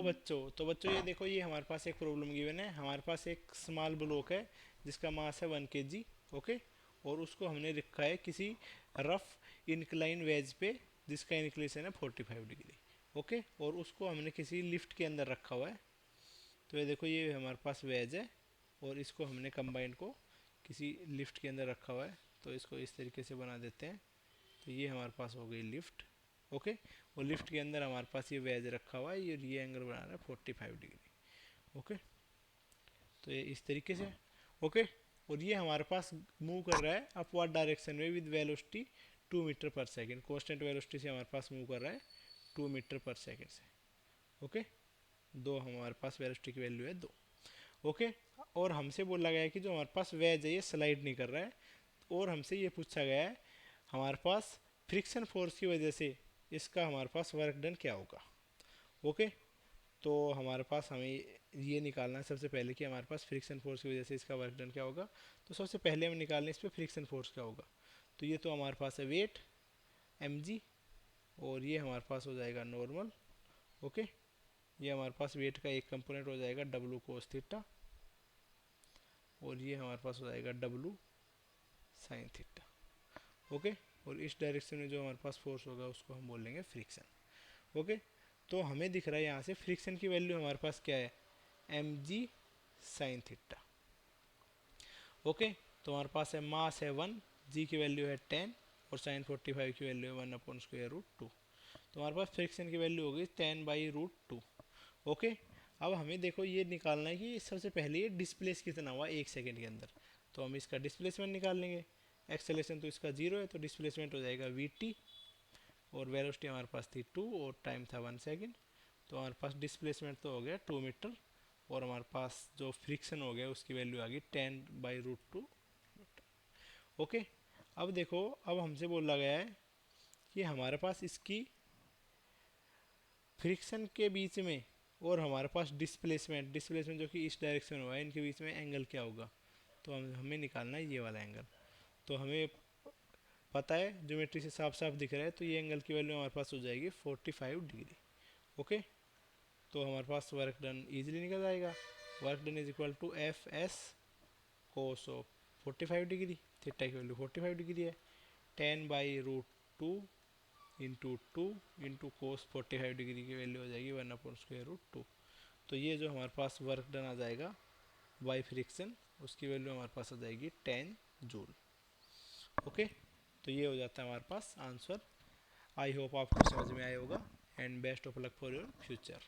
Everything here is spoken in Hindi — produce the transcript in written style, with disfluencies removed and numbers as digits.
तो बच्चों ये देखो, ये हमारे पास एक प्रॉब्लम गिवन है। हमारे पास एक स्मॉल ब्लॉक है जिसका मास है 1 kg। ओके, और उसको हमने रखा है किसी रफ इंक्लाइन वेज पे जिसका इंक्लिनेशन है 45 डिग्री। ओके, और उसको हमने किसी लिफ्ट के अंदर रखा हुआ है। तो ये देखो, ये हमारे पास वेज है और इसको हमने कंबाइन को किसी लिफ्ट के अंदर रखा हुआ है। तो इसको इस तरीके से बना देते हैं। तो ये हमारे पास हो गई लिफ्ट। ओके, और लिफ्ट के अंदर हमारे पास ये वेज रखा हुआ है, ये एंगल बना रहा है 45 डिग्री। ओके, तो ये इस तरीके से। ओके, और ये हमारे पास मूव कर रहा है अपवर्ड डायरेक्शन में विद वेलोसिटी 2 मीटर पर सेकेंड। कॉन्स्टेंट वेलोसिटी से हमारे पास मूव कर रहा है 2 मीटर पर सेकेंड से। ओके, दो हमारे पास वेलोसिटी की वैल्यू है 2। ओके, और हमसे बोला गया है कि जो हमारे पास वेज है ये स्लाइड नहीं कर रहा है, और हमसे ये पूछा गया है हमारे पास फ्रिक्शन फोर्स की वजह से इसका हमारे पास वर्क डन क्या होगा। ओके, तो हमारे पास हमें ये निकालना है सबसे पहले कि हमारे पास फ्रिक्शन फोर्स की वजह से इसका वर्क डन क्या होगा। तो सबसे पहले हम निकालने इस पर फ्रिक्शन फोर्स क्या होगा। तो ये तो हमारे पास है वेट mg, और ये हमारे पास हो जाएगा नॉर्मल। ओके, ये हमारे पास वेट का एक कंपोनेंट हो जाएगा W cos थीटा, और ये हमारे पास हो जाएगा W sin थीटा। ओके, और इस डायरेक्शन में जो हमारे पास फोर्स होगा उसको हम बोलेंगे फ्रिक्शन। ओके, तो हमें दिख रहा है यहाँ से फ्रिक्शन की वैल्यू हमारे पास क्या है, mg sin थीटा। ओके, तो हमारे पास है मास है 1, g की वैल्यू है 10, और साइन 45 की वैल्यू है 1/√2। तो हमारे पास फ्रिक्शन की वैल्यू होगी 10/√2। ओके, अब हमें देखो ये निकालना है कि सबसे पहले ये डिस्प्लेस कितना हुआ 1 सेकेंड के अंदर। तो हम इसका डिस्प्लेसमेंट निकाल लेंगे। एक्सेलेरेशन तो इसका 0 है, तो डिस्प्लेसमेंट हो जाएगा vt, और वेलोसिटी हमारे पास थी 2 और टाइम था 1 सेकेंड। तो हमारे पास डिस्प्लेसमेंट तो हो गया 2 मीटर, और हमारे पास जो फ्रिक्शन हो गया उसकी वैल्यू आ गई 10/√2। ओके, अब देखो, अब हमसे बोला गया है कि हमारे पास इसकी फ्रिक्शन के बीच में और हमारे पास डिस्प्लेसमेंट डिस्प्लेसमेंट जो कि इस डायरेक्शन हुआ है, इनके बीच में एंगल क्या होगा। तो हमें निकालना है ये वाला एंगल। तो हमें पता है ज्योमेट्री से साफ साफ दिख रहा है, तो ये एंगल की वैल्यू हमारे पास हो जाएगी 45 डिग्री। ओके, तो हमारे पास वर्क डन ईजिली निकल जाएगा। Work done is equal to F S cos of 45 degree, theta की वैल्यू 45 डिग्री है, 10/√2 इंटू 2 इंटू कोस 45 डिग्री की वैल्यू हो जाएगी 1/√2। तो ये जो हमारे पास वर्क डन आ जाएगा बाई फ्रिक्शन, उसकी वैल्यू हमारे पास आ जाएगी 10 जूल। ओके, तो ये हो जाता है हमारे पास आंसर। आई होप आपको समझ में आया होगा, and best of luck for your future.